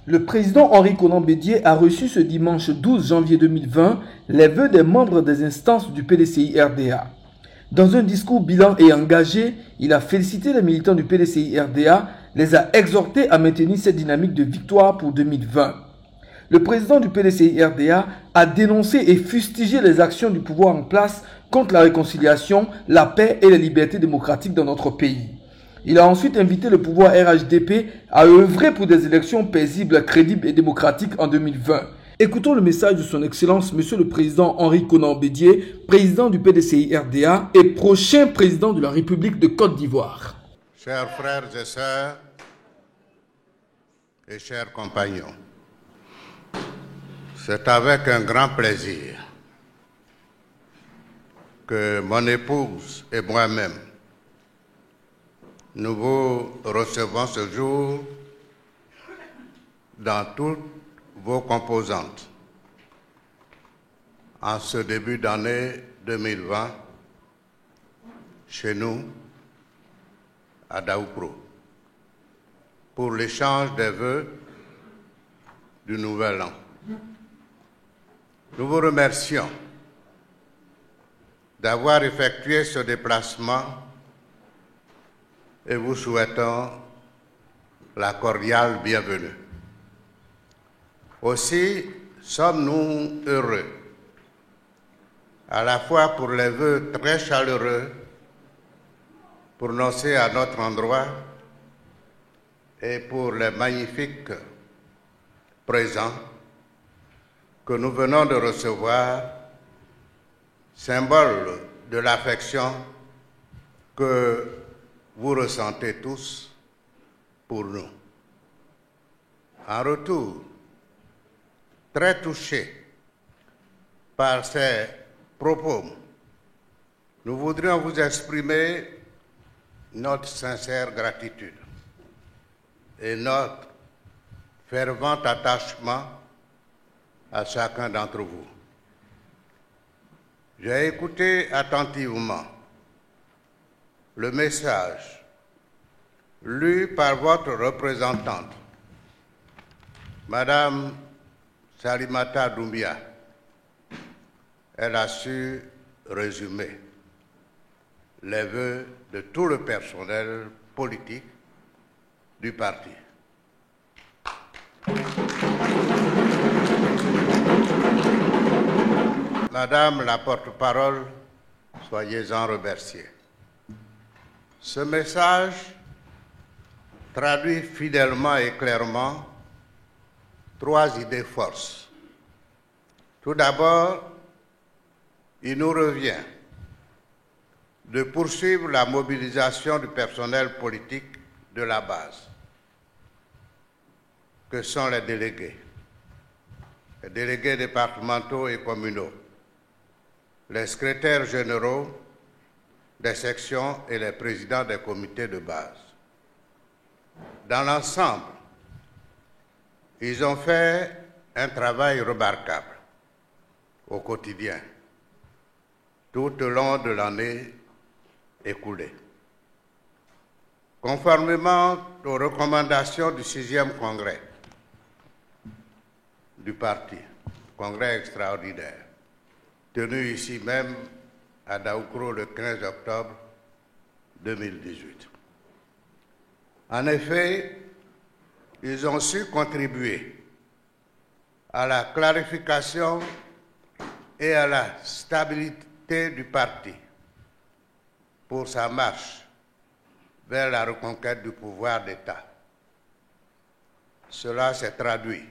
Le président Henri Konan Bédié a reçu ce dimanche 12 janvier 2020 les vœux des membres des instances du PDCI-RDA. Dans un discours bilan et engagé, il a félicité les militants du PDCI-RDA, les a exhortés à maintenir cette dynamique de victoire pour 2020. Le président du PDCI-RDA a dénoncé et fustigé les actions du pouvoir en place contre la réconciliation, la paix et les libertés démocratiques dans notre pays. Il a ensuite invité le pouvoir RHDP à œuvrer pour des élections paisibles, crédibles et démocratiques en 2020. Écoutons le message de son Excellence, Monsieur le Président Henri Konan Bédié, président du PDCI-RDA et prochain président de la République de Côte d'Ivoire. Chers frères et sœurs et chers compagnons, c'est avec un grand plaisir que mon épouse et moi-même nous vous recevons ce jour dans toutes vos composantes en ce début d'année 2020 chez nous à Daoukro pour l'échange des vœux du Nouvel An. Nous vous remercions d'avoir effectué ce déplacement et vous souhaitons la cordiale bienvenue. Aussi sommes-nous heureux, à la fois pour les vœux très chaleureux prononcés à notre endroit et pour les magnifiques présents que nous venons de recevoir, symbole de l'affection que vous ressentez tous pour nous. En retour, très touchés par ces propos, nous voudrions vous exprimer notre sincère gratitude et notre fervent attachement à chacun d'entre vous. J'ai écouté attentivement le message lu par votre représentante, Madame Salimata Doumbia. Elle a su résumer les vœux de tout le personnel politique du parti. Madame la porte-parole, soyez-en remerciée. Ce message traduit fidèlement et clairement trois idées forces. Tout d'abord, il nous revient de poursuivre la mobilisation du personnel politique de la base, que sont les délégués départementaux et communaux, les secrétaires généraux des sections et les présidents des comités de base. Dans l'ensemble, ils ont fait un travail remarquable au quotidien, tout au long de l'année écoulée. Conformément aux recommandations du 6e congrès du parti, congrès extraordinaire, tenu ici même à Daoukro le 15 octobre 2018. En effet, ils ont su contribuer à la clarification et à la stabilité du parti pour sa marche vers la reconquête du pouvoir d'État. Cela s'est traduit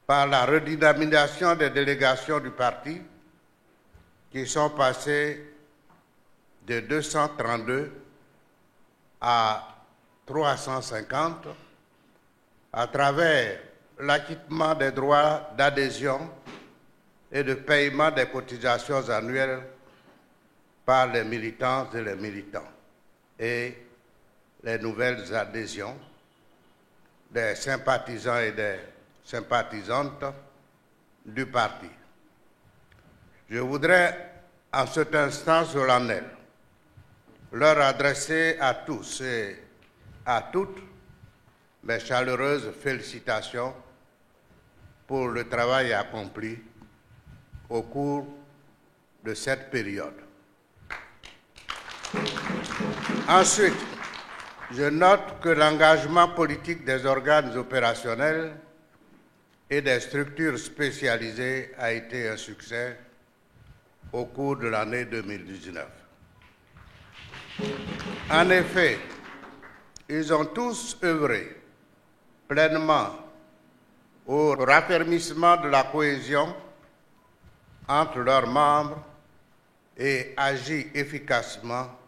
par la redynamisation des délégations du parti qui sont passées de 232 à 350 à travers l'acquittement des droits d'adhésion et de paiement des cotisations annuelles par les militantes et les militants et les nouvelles adhésions des sympathisants et des sympathisantes du parti. Je voudrais, en cet instant solennel, leur adresser à tous et à toutes mes chaleureuses félicitations pour le travail accompli au cours de cette période. Ensuite, je note que l'engagement politique des organes opérationnels et des structures spécialisées a été un succès au cours de l'année 2019. En effet, ils ont tous œuvré pleinement au raffermissement de la cohésion entre leurs membres et agi efficacement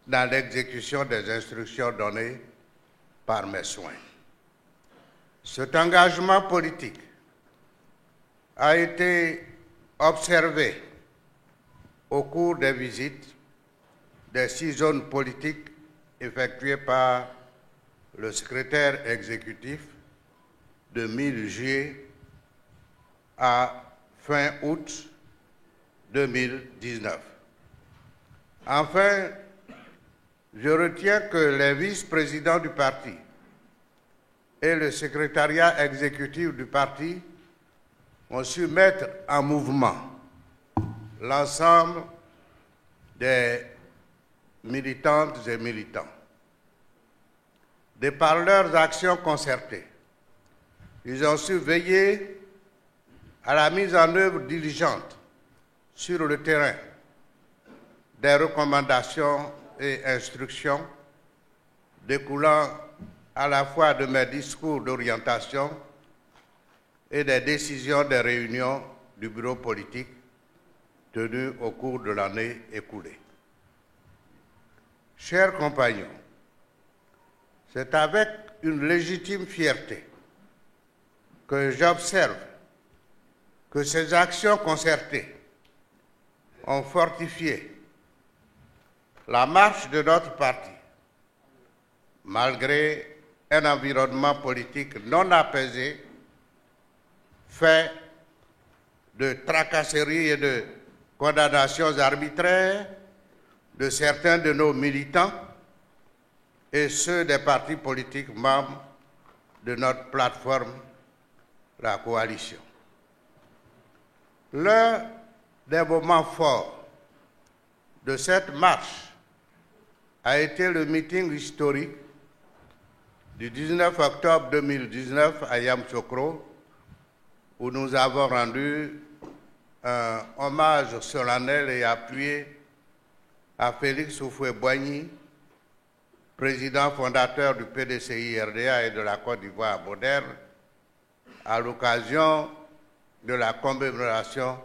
dans l'exécution des instructions données par mes soins. Cet engagement politique a été observé au cours des visites des 6 zones politiques effectuées par le secrétaire exécutif de mi-juillet à fin août 2019. Enfin, je retiens que les vice-présidents du parti et le secrétariat exécutif du parti ont su mettre en mouvement l'ensemble des militantes et militants. De par leurs actions concertées, ils ont su veiller à la mise en œuvre diligente sur le terrain des recommandations et instructions découlant à la fois de mes discours d'orientation et des décisions des réunions du bureau politique tenues au cours de l'année écoulée. Chers compagnons, c'est avec une légitime fierté que j'observe que ces actions concertées ont fortifié la marche de notre parti, malgré un environnement politique non apaisé, fait de tracasseries et de condamnations arbitraires de certains de nos militants et ceux des partis politiques membres de notre plateforme, la coalition. L'un des moments forts de cette marche a été le meeting historique du 19 octobre 2019 à Yamoussoukro, où nous avons rendu un hommage solennel et appuyé à Félix Houphouët-Boigny, président fondateur du PDCI-RDA et de la Côte d'Ivoire moderne, à l'occasion de la commémoration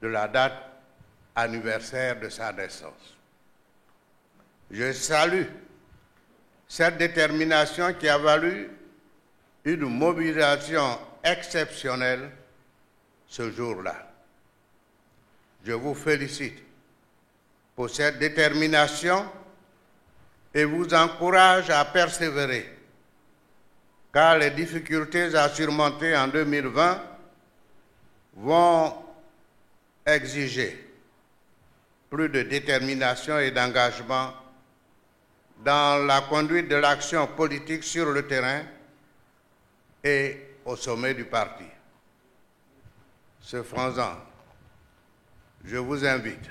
de la date anniversaire de sa naissance. Je salue cette détermination qui a valu une mobilisation exceptionnelle ce jour-là. Je vous félicite pour cette détermination et vous encourage à persévérer, car les difficultés à surmonter en 2020 vont exiger plus de détermination et d'engagement dans la conduite de l'action politique sur le terrain et au sommet du parti. Ce faisant, je vous invite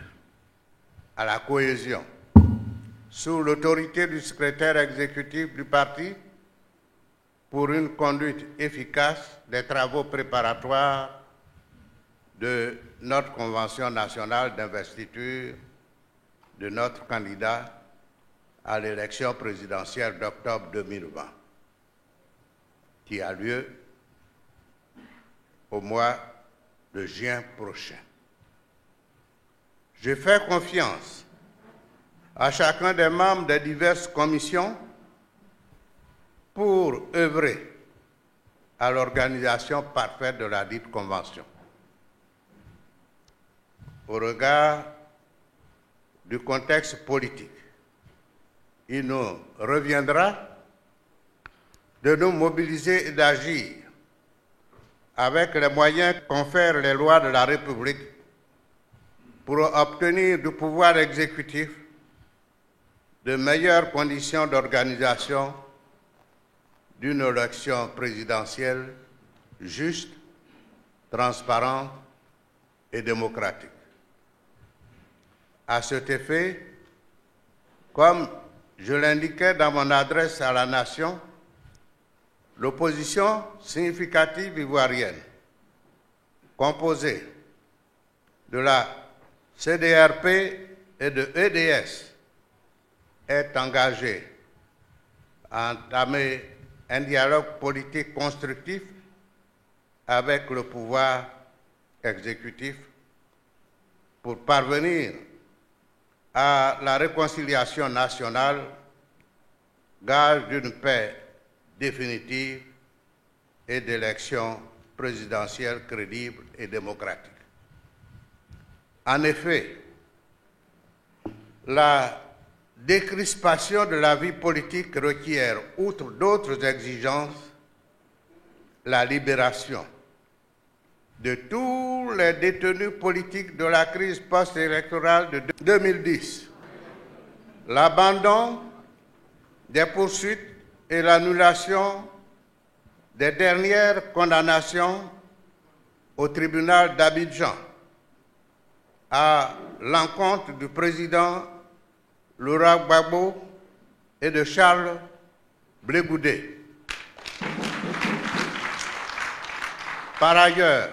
à la cohésion sous l'autorité du secrétaire exécutif du parti pour une conduite efficace des travaux préparatoires de notre convention nationale d'investiture de notre candidat à l'élection présidentielle d'octobre 2020, qui a lieu au mois de juin prochain. Je fais confiance à chacun des membres des diverses commissions pour œuvrer à l'organisation parfaite de la dite convention. Au regard du contexte politique, il nous reviendra de nous mobiliser et d'agir avec les moyens que confèrent les lois de la République pour obtenir du pouvoir exécutif de meilleures conditions d'organisation d'une élection présidentielle juste, transparente et démocratique. À cet effet, comme je l'indiquais dans mon adresse à la nation, l'opposition significative ivoirienne, composée de la CDRP et de EDS, est engagée à entamer un dialogue politique constructif avec le pouvoir exécutif pour parvenir à la réconciliation nationale, gage d'une paix définitive et d'élections présidentielles crédibles et démocratiques. En effet, la décrispation de la vie politique requiert, outre d'autres exigences, la libération de tous les détenus politiques de la crise post-électorale de 2010, l'abandon des poursuites et l'annulation des dernières condamnations au tribunal d'Abidjan à l'encontre du président Laurent Gbagbo et de Charles Blé Goudé. Par ailleurs,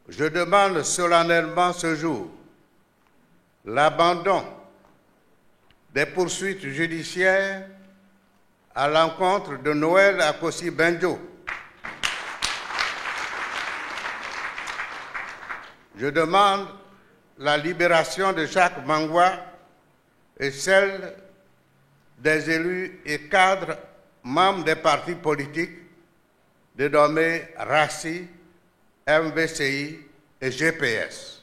je demande solennellement ce jour l'abandon des poursuites judiciaires à l'encontre de Noël Akossi Benjo. Je demande la libération de Jacques Mangwa et celle des élus et cadres membres des partis politiques dénommés RACI, MVCI et GPS.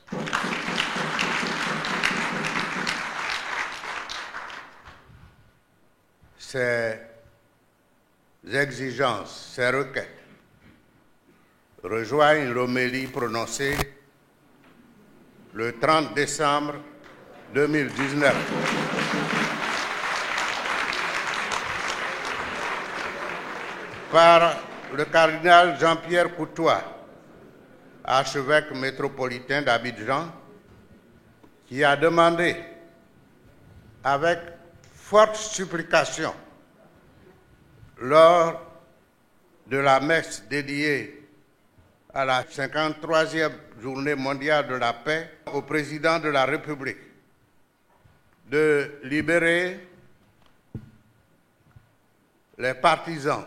Ces exigences, ces requêtes rejoignent l'homélie prononcée le 30 décembre 2019 par le cardinal Jean-Pierre Coutois, archevêque métropolitain d'Abidjan, qui a demandé avec forte supplication lors de la messe dédiée à la 53e journée mondiale de la paix au président de la République de libérer les partisans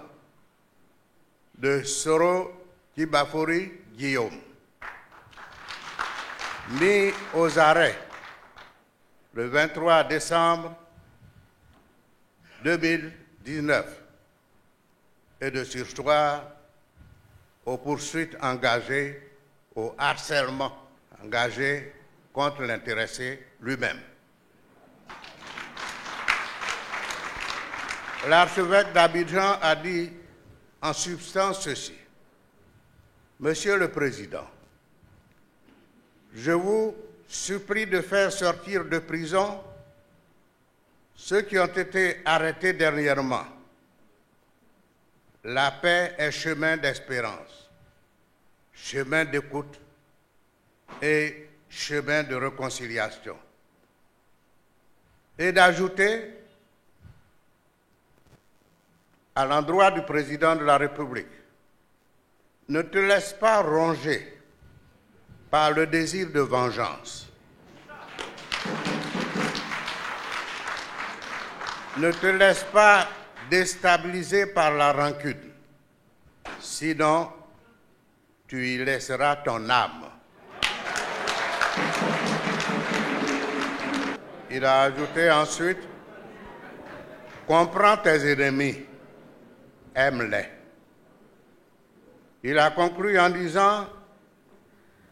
de Soro Kibafori Guillaume, mis aux arrêts le 23 décembre 2019 et de surseoir aux poursuites engagées, au harcèlement engagé contre l'intéressé lui-même. L'archevêque d'Abidjan a dit en substance ceci: Monsieur le Président, je vous supplie de faire sortir de prison ceux qui ont été arrêtés dernièrement. La paix est chemin d'espérance, chemin d'écoute et chemin de réconciliation. Et d'ajouter à l'endroit du président de la République: ne te laisse pas ronger par le désir de vengeance. Ne te laisse pas déstabiliser par la rancune, sinon tu y laisseras ton âme. Il a ajouté ensuite: comprends tes ennemis, aime-les. Il a conclu en disant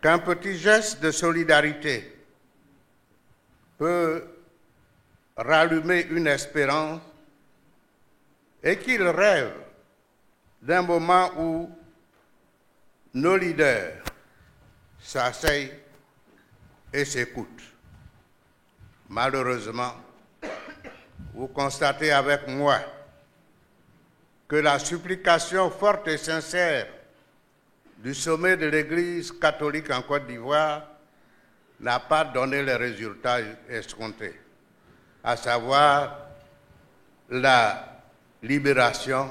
qu'un petit geste de solidarité peut rallumer une espérance et qu'il rêve d'un moment où nos leaders s'asseyent et s'écoutent. Malheureusement, vous constatez avec moi que la supplication forte et sincère du sommet de l'Église catholique en Côte d'Ivoire n'a pas donné les résultats escomptés, à savoir la libération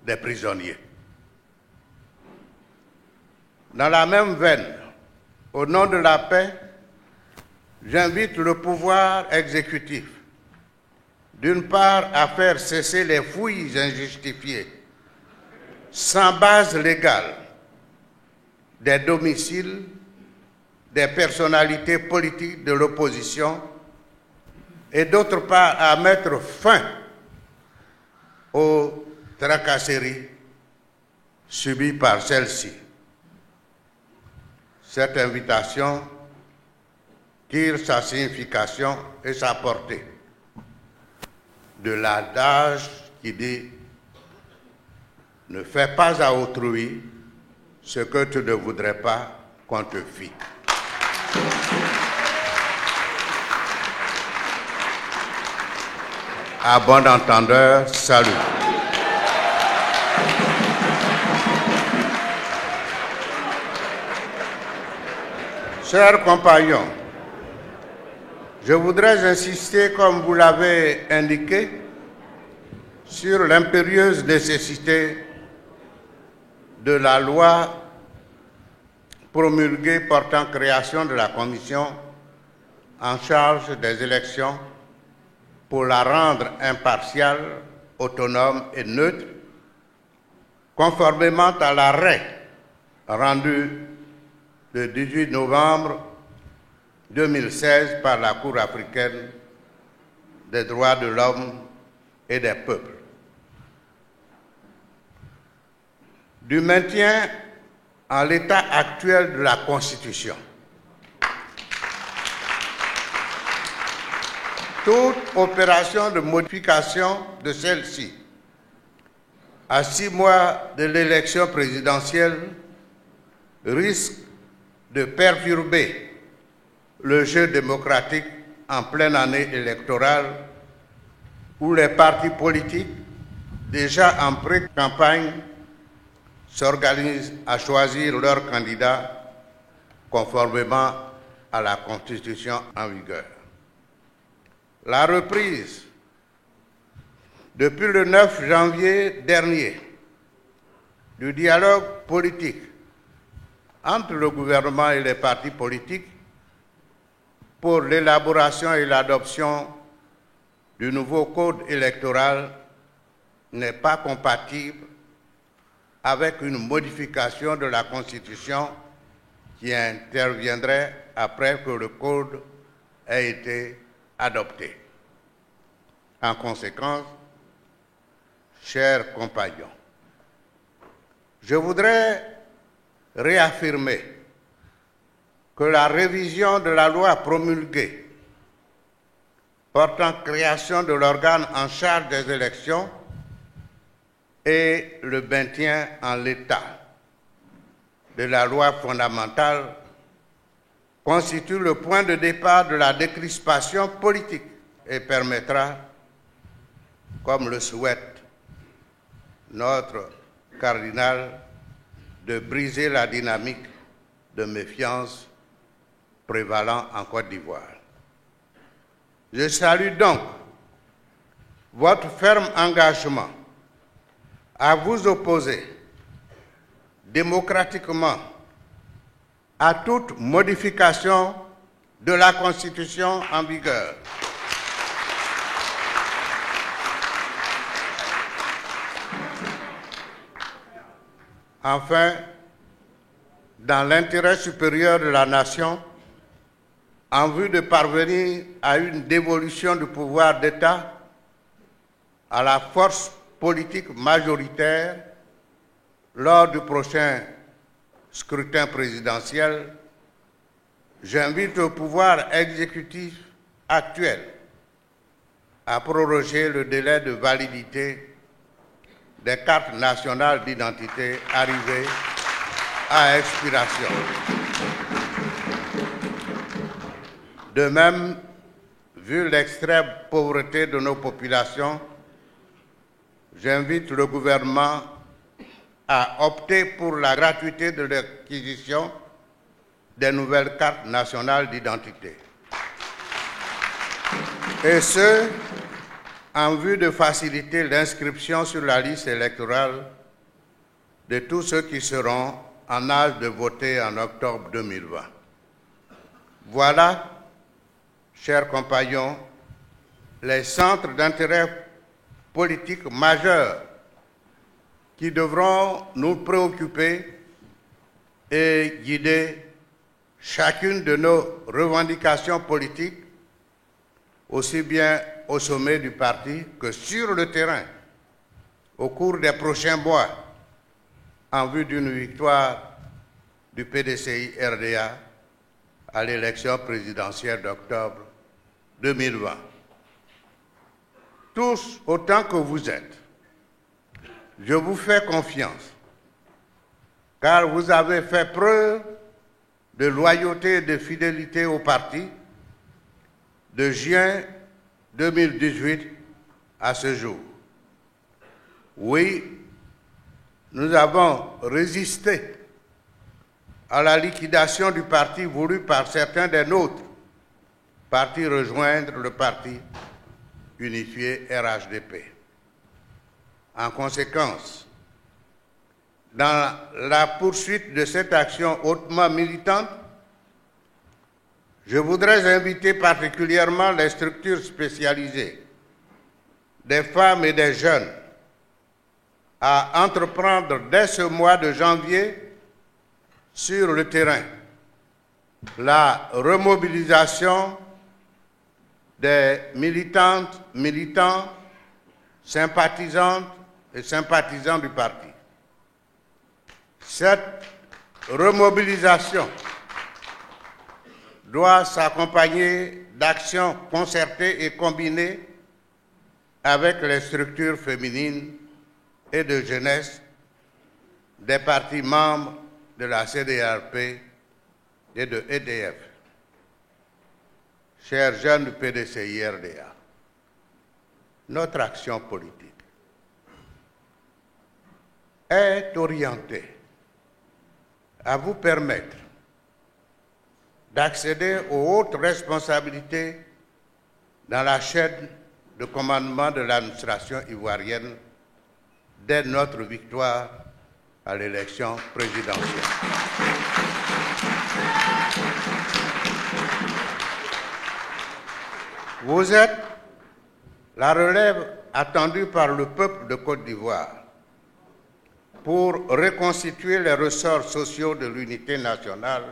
des prisonniers. Dans la même veine, au nom de la paix, j'invite le pouvoir exécutif, d'une part, à faire cesser les fouilles injustifiées, sans base légale, des domiciles des personnalités politiques de l'opposition, et d'autre part, à mettre fin aux tracasseries subies par celles-ci. Cette invitation tire sa signification et sa portée de l'adage qui dit « Ne fais pas à autrui ce que tu ne voudrais pas qu'on te fît ». À bon entendeur, salut. Chers compagnons, je voudrais insister, comme vous l'avez indiqué, sur l'impérieuse nécessité de la loi promulguée portant création de la commission en charge des élections pour la rendre impartiale, autonome et neutre, conformément à l'arrêt rendu le 18 novembre 2016 par la Cour africaine des droits de l'homme et des peuples. Du maintien en l'état actuel de la Constitution. Toute opération de modification de celle-ci, à 6 mois de l'élection présidentielle, risque de perturber le jeu démocratique en pleine année électorale où les partis politiques, déjà en pré-campagne, s'organisent à choisir leurs candidats conformément à la Constitution en vigueur. La reprise, depuis le 9 janvier dernier, du dialogue politique entre le gouvernement et les partis politiques pour l'élaboration et l'adoption du nouveau code électoral n'est pas compatible avec une modification de la Constitution qui interviendrait après que le code ait été adopté. En conséquence, chers compagnons, je voudrais réaffirmer que la révision de la loi promulguée portant création de l'organe en charge des élections et le maintien en l'état de la loi fondamentale constitue le point de départ de la décrispation politique et permettra, comme le souhaite notre cardinal, de briser la dynamique de méfiance prévalant en Côte d'Ivoire. Je salue donc votre ferme engagement à vous opposer démocratiquement à toute modification de la Constitution en vigueur. Enfin, dans l'intérêt supérieur de la nation, en vue de parvenir à une dévolution du pouvoir d'État à la force politique majoritaire lors du prochain scrutin présidentiel, j'invite le pouvoir exécutif actuel à proroger le délai de validité des cartes nationales d'identité arrivées à expiration. De même, vu l'extrême pauvreté de nos populations, j'invite le gouvernement à opter pour la gratuité de l'acquisition des nouvelles cartes nationales d'identité. Et ce, en vue de faciliter l'inscription sur la liste électorale de tous ceux qui seront en âge de voter en octobre 2020. Voilà, chers compagnons, les centres d'intérêt politique majeurs qui devront nous préoccuper et guider chacune de nos revendications politiques, aussi bien au sommet du parti que sur le terrain, au cours des prochains mois, en vue d'une victoire du PDCI-RDA à l'élection présidentielle d'octobre 2020. Tous autant que vous êtes, je vous fais confiance, car vous avez fait preuve de loyauté et de fidélité au parti de juin 2018 à ce jour. Oui, nous avons résisté à la liquidation du parti voulu par certains des nôtres, partis rejoindre le parti unifié RHDP. En conséquence, dans la poursuite de cette action hautement militante, je voudrais inviter particulièrement les structures spécialisées, des femmes et des jeunes, à entreprendre dès ce mois de janvier sur le terrain la remobilisation des militantes, militants, sympathisantes et sympathisants du parti. Cette remobilisation doit s'accompagner d'actions concertées et combinées avec les structures féminines et de jeunesse des partis membres de la CDRP et de EDF. Chers jeunes du PDCI-RDA, notre action politique est orientée à vous permettre d'accéder aux hautes responsabilités dans la chaîne de commandement de l'administration ivoirienne dès notre victoire à l'élection présidentielle. Vous êtes la relève attendue par le peuple de Côte d'Ivoire pour reconstituer les ressorts sociaux de l'unité nationale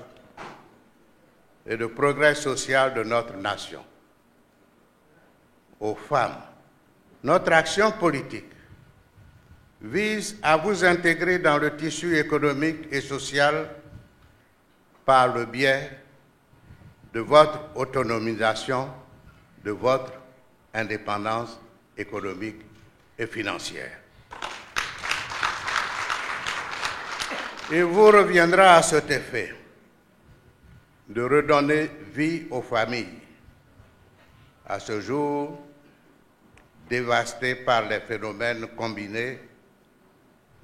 et le progrès social de notre nation. Aux femmes, notre action politique vise à vous intégrer dans le tissu économique et social par le biais de votre autonomisation, de votre indépendance économique et financière. Il vous reviendra à cet effet de redonner vie aux familles, à ce jour dévastées par les phénomènes combinés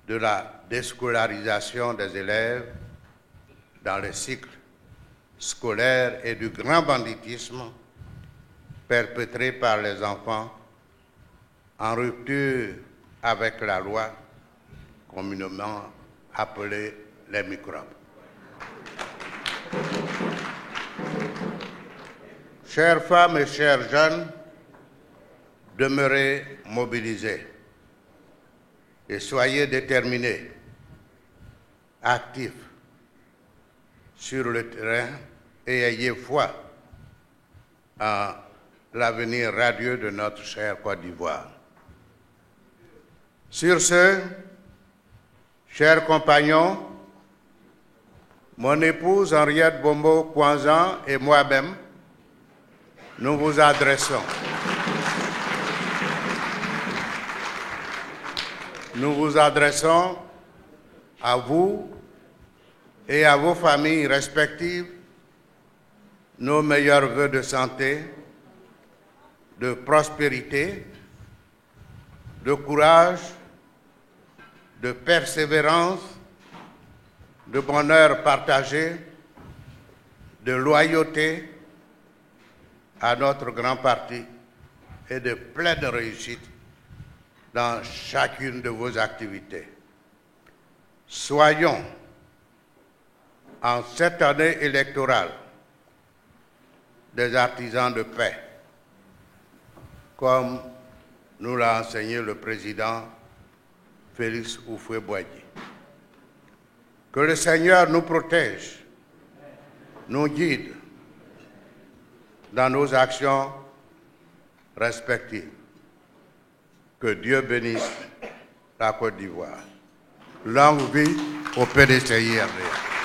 de la déscolarisation des élèves dans les cycles scolaires et du grand banditisme perpétré par les enfants en rupture avec la loi communément appelée les microbes. Chères femmes et chers jeunes, demeurez mobilisés et soyez déterminés, actifs sur le terrain et ayez foi en l'avenir radieux de notre chère Côte d'Ivoire. Sur ce, chers compagnons, mon épouse Henriette Bombo Kwanzan et moi-même, nous vous adressons. Nous vous adressons à vous et à vos familles respectives nos meilleurs vœux de santé, de prospérité, de courage, de persévérance, de bonheur partagé, de loyauté à notre grand parti et de pleine réussite dans chacune de vos activités. Soyons, en cette année électorale, des artisans de paix, comme nous l'a enseigné le président Félix Houphouët-Boigny. Que le Seigneur nous protège, nous guide dans nos actions respectives. Que Dieu bénisse la Côte d'Ivoire. Longue vie au PDCI RDA.